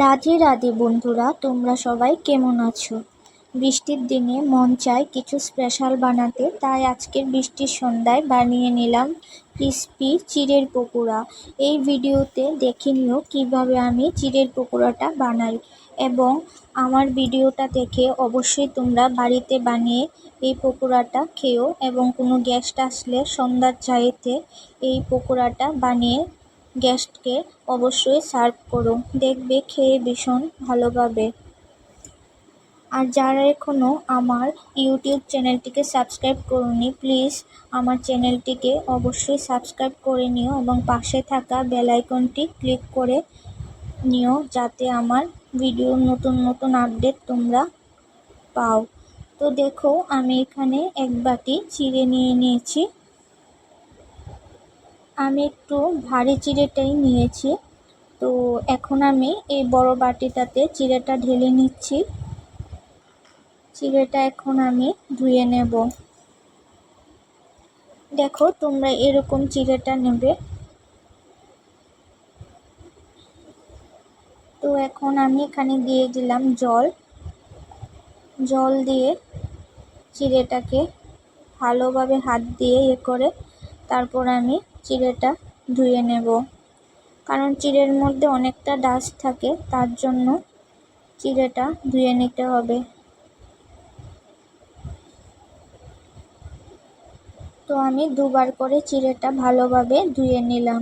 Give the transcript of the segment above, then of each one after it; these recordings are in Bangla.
রাধে রাধে বন্ধুরা, তোমরা সবাই কেমন আছো? বৃষ্টির দিনে মন চায় কিছু স্পেশাল বানাতে, তাই আজকের বৃষ্টির সন্ধ্যায় বানিয়ে নিলাম ক্রিস্পি চিড়ের পকোড়া। এই ভিডিওতে দেখে নিও কীভাবে আমি চিড়ের পকোড়াটা বানাই, এবং আমার ভিডিওটা দেখে অবশ্যই তোমরা বাড়িতে বানিয়ে এই পকোড়াটা খেও, এবং কোনো গেস্ট আসলে সন্ধ্যার চাইতে এই পকোড়াটা বানিয়ে গেস্টকে অবশ্যই সার্ভ করো, দেখবে খেয়ে ভীষণ ভালো পাবে। আর যারা এখনও আমার ইউটিউব চ্যানেলটিকে সাবস্ক্রাইব করোনি, প্লিজ আমার চ্যানেলটিকে অবশ্যই সাবস্ক্রাইব করে নিও এবং পাশে থাকা বেল আইকনটি ক্লিক করে নিও, যাতে আমার ভিডিওর নতুন নতুন আপডেট তোমরা পাও। তো দেখো, আমি এখানে এক বাটি চিড়ে নিয়ে নিয়েছি। আমি একটু ভারী চিড়েটাই নিয়েছি। তো এখন আমি এই বড় বাটিটাতে চিড়েটা ঢেলে নিচ্ছি। চিড়েটা এখন আমি ধুয়ে নেব। দেখো, তোমরা এরকম চিড়েটা নেবে। তো এখন আমি এখানে দিয়ে দিলাম জল দিয়ে চিড়েটাকে ভালোভাবে হাত দিয়ে করে তারপর আমি চিড়েটা ধুয়ে নেব, কারণ চিড়ের মধ্যে অনেকটা ডাস্ট থাকে, তার জন্য চিড়েটা ধুয়ে নিতে হবে। তো আমি দুবার করে চিড়েটা ভালোভাবে ধুয়ে নিলাম।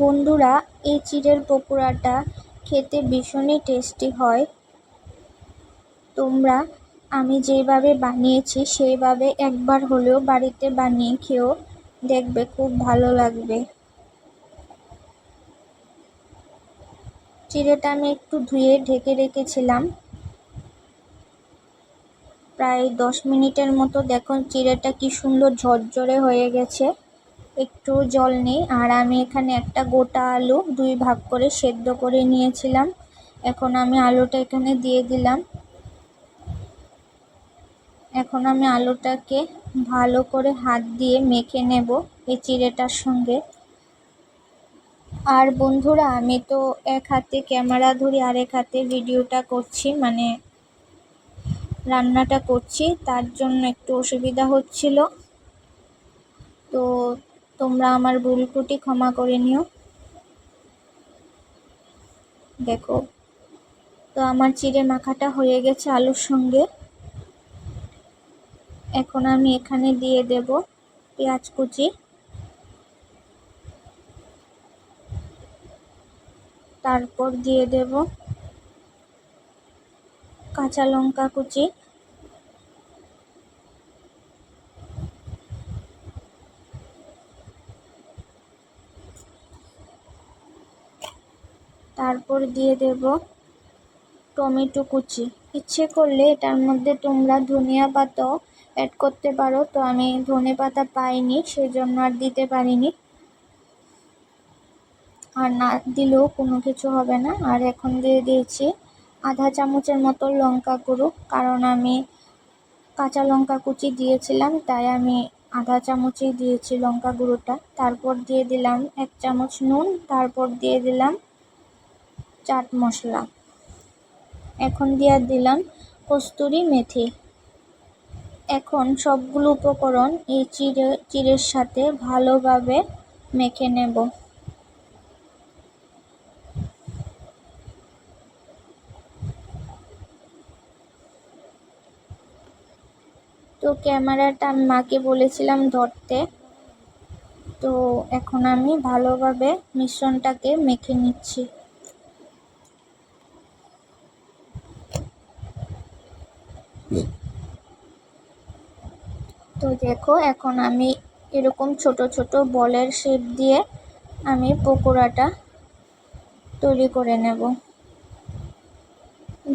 বন্ধুরা, এই চিড়ের পকোড়াটা খেতে ভীষণই টেস্টি হয়। তোমরা আমি যেভাবে বানিয়েছি সেইভাবে একবার হলেও বাড়িতে বানিয়ে খেও, দেখবে খুব ভালো লাগবে। চিড়েটা আমি একটু ধুয়ে ঢেকে রেখেছিলাম প্রায় 10 মিনিটের মতো। দেখো চিড়েটা কি সুন্দর ঝরঝরে হয়ে গেছে, একটু জল নেই। আর আমি এখানে একটা গোটা আলু 2 ভাগ করে সেদ্ধ করে নিয়েছিলাম। এখন আমি আলুটা এখানে দিয়ে দিলাম। এখন আমি আলুটাকে ভালো করে হাত দিয়ে মেখে নেব এই চিড়েটার সঙ্গে। আর বন্ধুরা, আমি তো এক হাতে ক্যামেরা ধরি আর এক হাতে ভিডিওটা করছি, মানে রান্নাটা করছি, তার জন্য একটু অসুবিধা হচ্ছিল। তো তোমরা আমার ভুল ত্রুটি ক্ষমা করে নিও। দেখো, তো আমার চিড়ে মাখাটা হয়ে গেছে আলুর সঙ্গে। এখন আমি এখানে দিয়ে দেব পেঁয়াজ কুচি, তারপর দিয়ে দেব কাঁচা লঙ্কা কুচি, তারপর দিয়ে দেব টমেটো কুচি। ইচ্ছে করলে এটার মধ্যে তোমরা ধনিয়া পাতাও অ্যাড করতে পারো, তো আমি ধনে পাতা পাইনি, সেজন্য আর দিতে পারিনি। আর না দিলেও কোনো কিছু হবে না। আর এখন দিয়ে দিয়েছি আধা চামচের মতো লঙ্কা গুঁড়ো, কারণ আমি কাঁচা লঙ্কা কুচি দিয়েছিলাম, তাই আমি আধা চামচই দিয়েছি লঙ্কা গুঁড়োটা। তারপর দিয়ে দিলাম 1 চামচ নুন, তারপর দিয়ে দিলাম চাট মশলা। এখন দিয়ে দিলাম কস্তুরি মেথি। এখন সবগুলো উপকরণ এই চিড়ের সাথে ভালোভাবে মেখে নেব। তো ক্যামেরাটা আমি মাকে বলেছিলাম ধরতে। তো এখন আমি ভালোভাবে মিশ্রণটাকে মেখে নিচ্ছি। তো দেখো, এখন আমি এরকম ছোট ছোট বলের শেপ দিয়ে আমি পকোড়াটা তৈরি করে নেব।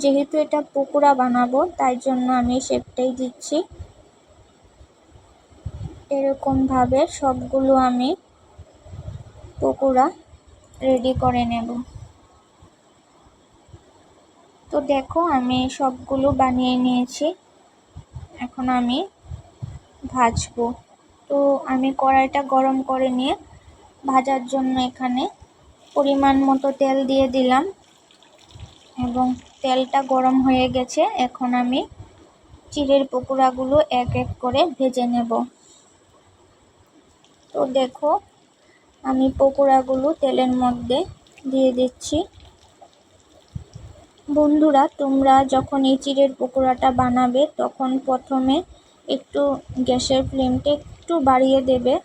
যেহেতু এটা পকোড়া বানাবো, তাই জন্য আমি শেপটাই দিচ্ছি। এরকমভাবে সবগুলো আমি পকোড়া রেডি করে নেব। তো দেখো, আমি সবগুলো বানিয়ে নিয়েছি। এখন আমি ভাজবো। তো আমি কড়াইটা গরম করে নিয়ে ভাজার জন্য এখানে পরিমাণ মতো তেল দিয়ে দিলাম এবং তেলটা গরম হয়ে গেছে। এখন আমি চিড়ের পকোড়াগুলো এক এক করে ভেজে নেব। তো দেখো আমি পকোড়াগুলো তেলের মধ্যে দিয়ে দিচ্ছি। বন্ধুরা, তোমরা যখন এই চিড়ের পকোড়াটা বানাবে তখন প্রথমে একটু গ্যাসের ফ্লেমটা একটু বাড়িয়ে দেবে,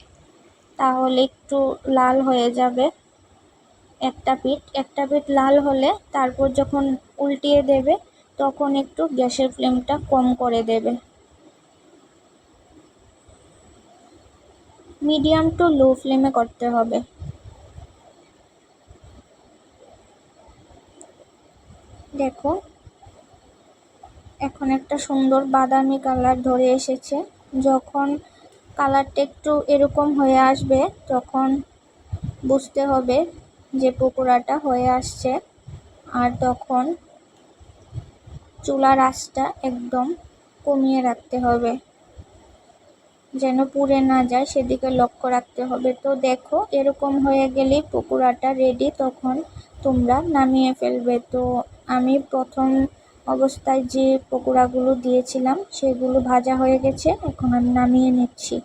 তাহলে একটু লাল হয়ে যাবে। একটা পিঠ লাল হলে তারপর যখন উল্টিয়ে দেবে তখন একটু গ্যাসের ফ্লেমটা কম করে দেবে। মিডিয়াম টু লো ফ্লেমে করতে হবে। দেখো এখন একটা সুন্দর বাদামি কালার ধরে এসেছে। যখন কালারটা একটু এরকম হয়ে আসবে তখন বুঝতে হবে যে পকোড়াটা হয়ে আসছে। আর তখন চুলার আঁচটা একদম কমিয়ে রাখতে হবে, যেন পুড়ে না যায় সেদিকে লক্ষ্য রাখতে হবে। তো দেখো এরকম হয়ে গেলেই পকোড়াটা রেডি, তখন তোমরা নামিয়ে ফেলবে। তো আমি প্রথম অবস্থায় যে পকোড়াগুলো দিয়েছিলাম সেগুলো ভাজা হয়ে গেছে, এখন আমি নামিয়ে নিচ্ছি।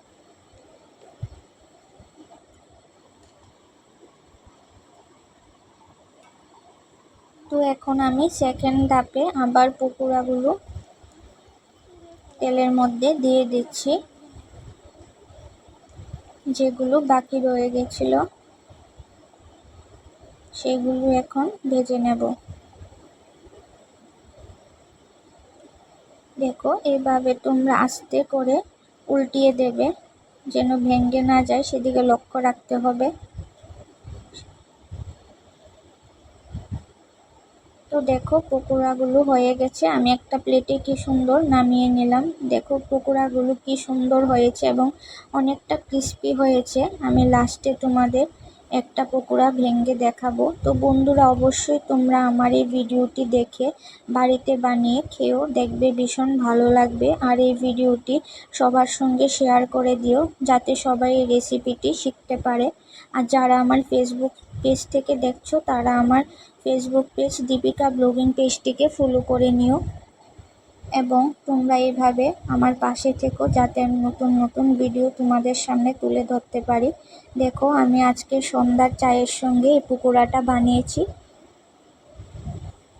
তো এখন আমি সেকেন্ড ধাপে আবার পকোড়াগুলো তেলের মধ্যে দিয়ে দিচ্ছি, যেগুলো বাকি রয়ে গেছিল সেগুলো এখন ভেজে নেব। দেখো এইভাবে তোমরা আস্তে করে উল্টিয়ে দেবে, যেন ভেঙে না যায় সেদিকে লক্ষ্য রাখতে হবে। তো দেখো পকোড়াগুলো হয়ে গেছে, আমি একটা প্লেটে কি সুন্দর নামিয়ে নিলাম। দেখো পকোড়াগুলো কি সুন্দর হয়েছে এবং অনেকটা ক্রিস্পি হয়েছে। আমি লাস্টে তোমাদের একটা পকোড়া ভেঙে দেখাবো। তো বন্ধুরা, অবশ্যই তোমরা আমার এই ভিডিওটি দেখে বাড়িতে বানিয়ে খেয়েও দেখবে, ভীষণ ভালো লাগবে। আর এই ভিডিওটি সবার সঙ্গে শেয়ার করে দিও, যাতে সবাই এই রেসিপিটি শিখতে পারে। আর যারা আমার ফেসবুক পেজ থেকে দেখছো তারা আমার ফেসবুক পেজ দীপিকা ব্লগিং পেজটিকে ফলো করে নিও এবং তোমরা এইভাবে আমার পাশে থেকো, যাতে আমি নতুন নতুন ভিডিও তোমাদের সামনে তুলে ধরতে পারি। দেখো আমি আজকে সন্ধ্যার চায়ের সঙ্গে এই পকোড়াটা বানিয়েছি।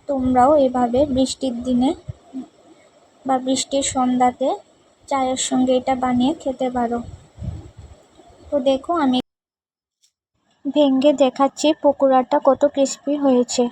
তোমরাও এভাবে বৃষ্টির দিনে বা বৃষ্টির সন্ধ্যাতে চায়ের সঙ্গে এটা বানিয়ে খেতে পারো। তো দেখো আমি ভেঙে দেখাচ্ছি পকোড়াটা কত ক্রিস্পি হয়েছে।